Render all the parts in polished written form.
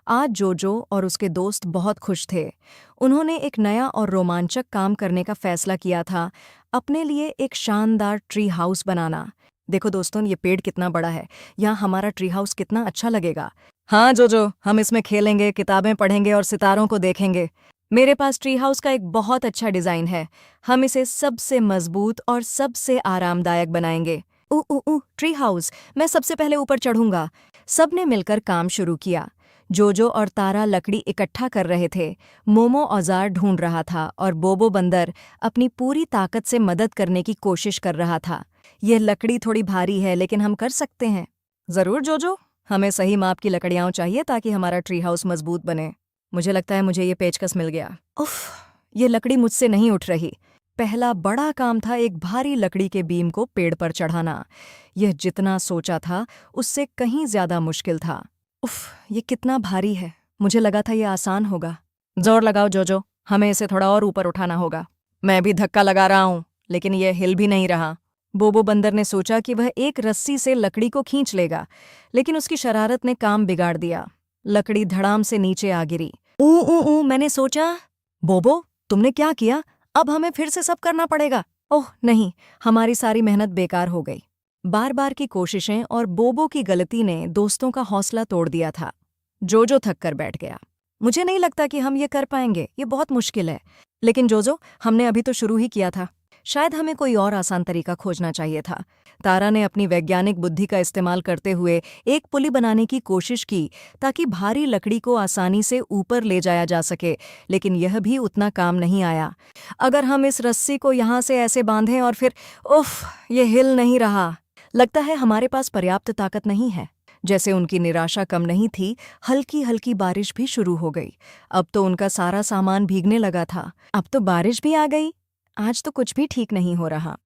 आज जोजो और उसके दोस्त बहुत खुश थे। उन्होंने एक नया और रोमांचक काम करने का फैसला किया था, अपने लिए एक शानदार ट्री हाउस बनाना। देखो दोस्तों, ये पेड़ कितना बड़ा है, यहाँ हमारा ट्री हाउस कितना अच्छा लगेगा। हाँ जोजो, हम इसमें खेलेंगे, किताबें पढ़ेंगे और सितारों को देखेंगे। मेरे पास ट्री हाउस का एक बहुत अच्छा डिज़ाइन है। हम इसे सबसे मजबूत और सबसे आरामदायक बनाएंगे। ऊ ऊ ऊ ट्री हाउस, मैं सबसे पहले ऊपर चढ़ूंगा। सबने मिलकर काम शुरू किया। जोजो और तारा लकड़ी इकट्ठा कर रहे थे, मोमो औजार ढूंढ रहा था और बोबो बंदर अपनी पूरी ताकत से मदद करने की कोशिश कर रहा था। यह लकड़ी थोड़ी भारी है, लेकिन हम कर सकते हैं। जरूर जोजो, हमें सही माप की लकड़ियां चाहिए ताकि हमारा ट्री हाउस मजबूत बने। मुझे लगता है मुझे ये पेचकस मिल गया। उफ, ये लकड़ी मुझसे नहीं उठ रही। पहला बड़ा काम था एक भारी लकड़ी के बीम को पेड़ पर चढ़ाना। यह जितना सोचा था उससे कहीं ज्यादा मुश्किल था। उफ, ये कितना भारी है। मुझे लगा था ये आसान होगा। जोर लगाओ जोजो, हमें इसे थोड़ा और ऊपर उठाना होगा। मैं भी धक्का लगा रहा हूं, लेकिन यह हिल भी नहीं रहा। बोबो बंदर ने सोचा कि वह एक रस्सी से लकड़ी को खींच लेगा, लेकिन उसकी शरारत ने काम बिगाड़ दिया। लकड़ी धड़ाम से नीचे आ गिरी। ऊ ऊ ऊ, मैंने सोचा। बोबो, तुमने क्या किया? अब हमें फिर से सब करना पड़ेगा। ओह नहीं, हमारी सारी मेहनत बेकार हो गई। बार बार की कोशिशें और बोबो की गलती ने दोस्तों का हौसला तोड़ दिया था। जोजो थक कर बैठ गया। मुझे नहीं लगता कि हम ये कर पाएंगे, ये बहुत मुश्किल है। लेकिन जोजो, हमने अभी तो शुरू ही किया था। शायद हमें कोई और आसान तरीका खोजना चाहिए था। तारा ने अपनी वैज्ञानिक बुद्धि का इस्तेमाल करते हुए एक पुली बनाने की कोशिश की ताकि भारी लकड़ी को आसानी से ऊपर ले जाया जा सके, लेकिन यह भी उतना काम नहीं आया। अगर हम इस रस्सी को यहाँ से ऐसे बांधें और फिर उफ, ये हिल नहीं रहा। लगता है हमारे पास पर्याप्त ताकत नहीं है। जैसे उनकी निराशा कम नहीं थी, हल्की हल्की बारिश भी शुरू हो गई। अब तो उनका सारा सामान भीगने लगा था। अब तो बारिश भी आ गई। आज तो कुछ भी ठीक नहीं हो रहा।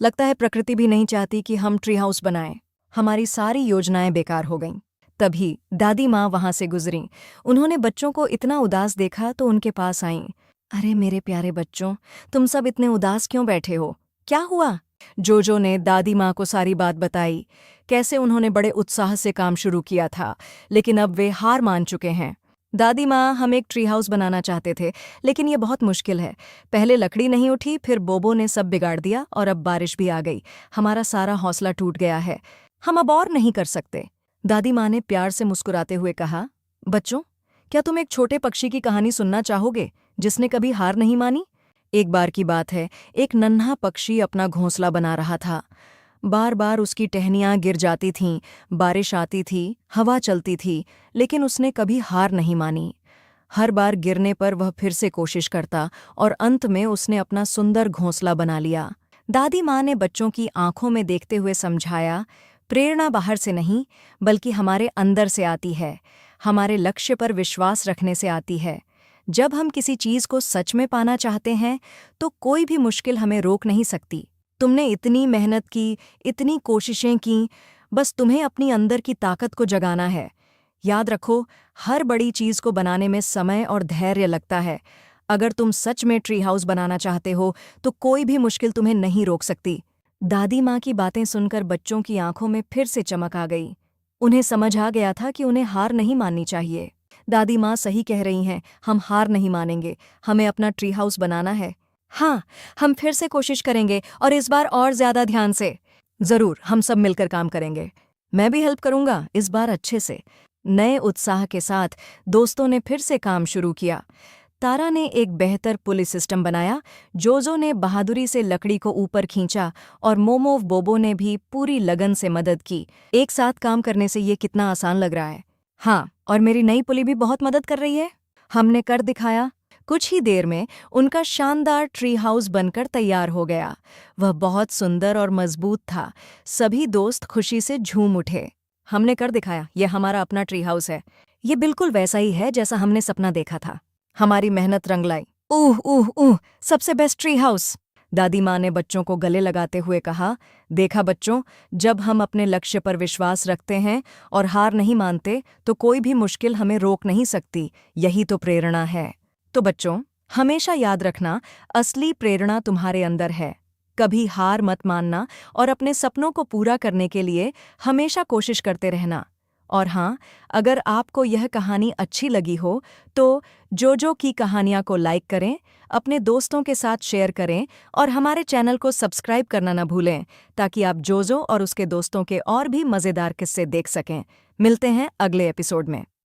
लगता है प्रकृति भी नहीं चाहती कि हम ट्री हाउस बनाएं। हमारी सारी योजनाएं बेकार हो गईं। तभी दादी माँ वहां से गुजरीं। उन्होंने बच्चों को इतना उदास देखा तो उनके पास आईं। अरे मेरे प्यारे बच्चों, तुम सब इतने उदास क्यों बैठे हो? क्या हुआ? जोजो ने दादी माँ को सारी बात बताई। कैसे उन्होंने बड़े उत्साह से काम शुरू किया था, लेकिन अब वे हार मान चुके हैं। दादी माँ, हम एक ट्री हाउस बनाना चाहते थे, लेकिन ये बहुत मुश्किल है। पहले लकड़ी नहीं उठी, फिर बोबो ने सब बिगाड़ दिया और अब बारिश भी आ गई। हमारा सारा हौसला टूट गया है। हम अब और नहीं कर सकते। दादी माँ ने प्यार से मुस्कुराते हुए कहा, बच्चों, क्या तुम एक छोटे पक्षी की कहानी सुनना चाहोगे जिसने कभी हार नहीं मानी? एक बार की बात है, एक नन्हा पक्षी अपना घोंसला बना रहा था। बार बार उसकी टहनियां गिर जाती थीं, बारिश आती थी, हवा चलती थी, लेकिन उसने कभी हार नहीं मानी। हर बार गिरने पर वह फिर से कोशिश करता और अंत में उसने अपना सुंदर घोंसला बना लिया। दादी माँ ने बच्चों की आंखों में देखते हुए समझाया, प्रेरणा बाहर से नहीं, बल्कि हमारे अंदर से आती है। हमारे लक्ष्य पर विश्वास रखने से आती है। जब हम किसी चीज को सच में पाना चाहते हैं, तो कोई भी मुश्किल हमें रोक नहीं सकती। तुमने इतनी मेहनत की, इतनी कोशिशें की, बस तुम्हें अपनी अंदर की ताकत को जगाना है। याद रखो, हर बड़ी चीज को बनाने में समय और धैर्य लगता है। अगर तुम सच में ट्री हाउस बनाना चाहते हो, तो कोई भी मुश्किल तुम्हें नहीं रोक सकती। दादी माँ की बातें सुनकर बच्चों की आंखों में फिर से चमक आ गई। उन्हें समझ आ गया था कि उन्हें हार नहीं माननी चाहिए। दादी माँ सही कह रही हैं, हम हार नहीं मानेंगे। हमें अपना ट्री हाउस बनाना है। हाँ, हम फिर से कोशिश करेंगे और इस बार और ज्यादा ध्यान से। जरूर, हम सब मिलकर काम करेंगे। मैं भी हेल्प करूंगा, इस बार अच्छे से। नए उत्साह के साथ दोस्तों ने फिर से काम शुरू किया। तारा ने एक बेहतर पुली सिस्टम बनाया, जोजो ने बहादुरी से लकड़ी को ऊपर खींचा और मोमो बोबो ने भी पूरी लगन से मदद की। एक साथ काम करने से ये कितना आसान लग रहा है। हाँ, और मेरी नई पुली भी बहुत मदद कर रही है। हमने कर दिखाया। कुछ ही देर में उनका शानदार ट्री हाउस बनकर तैयार हो गया। वह बहुत सुंदर और मजबूत था। सभी दोस्त खुशी से झूम उठे। हमने कर दिखाया, यह हमारा अपना ट्री हाउस है। ये बिल्कुल वैसा ही है जैसा हमने सपना देखा था। हमारी मेहनत रंग लाई। ऊह ऊह ऊह, सबसे बेस्ट ट्री हाउस। दादी माँ ने बच्चों को गले लगाते हुए कहा, देखा बच्चों, जब हम अपने लक्ष्य पर विश्वास रखते हैं और हार नहीं मानते, तो कोई भी मुश्किल हमें रोक नहीं सकती। यही तो प्रेरणा है। तो बच्चों, हमेशा याद रखना, असली प्रेरणा तुम्हारे अंदर है। कभी हार मत मानना और अपने सपनों को पूरा करने के लिए हमेशा कोशिश करते रहना। और हाँ, अगर आपको यह कहानी अच्छी लगी हो तो जोजो की कहानियाँ को लाइक करें, अपने दोस्तों के साथ शेयर करें और हमारे चैनल को सब्सक्राइब करना न भूलें ताकि आप जोजो और उसके दोस्तों के और भी मज़ेदार किस्से देख सकें। मिलते हैं अगले एपिसोड में।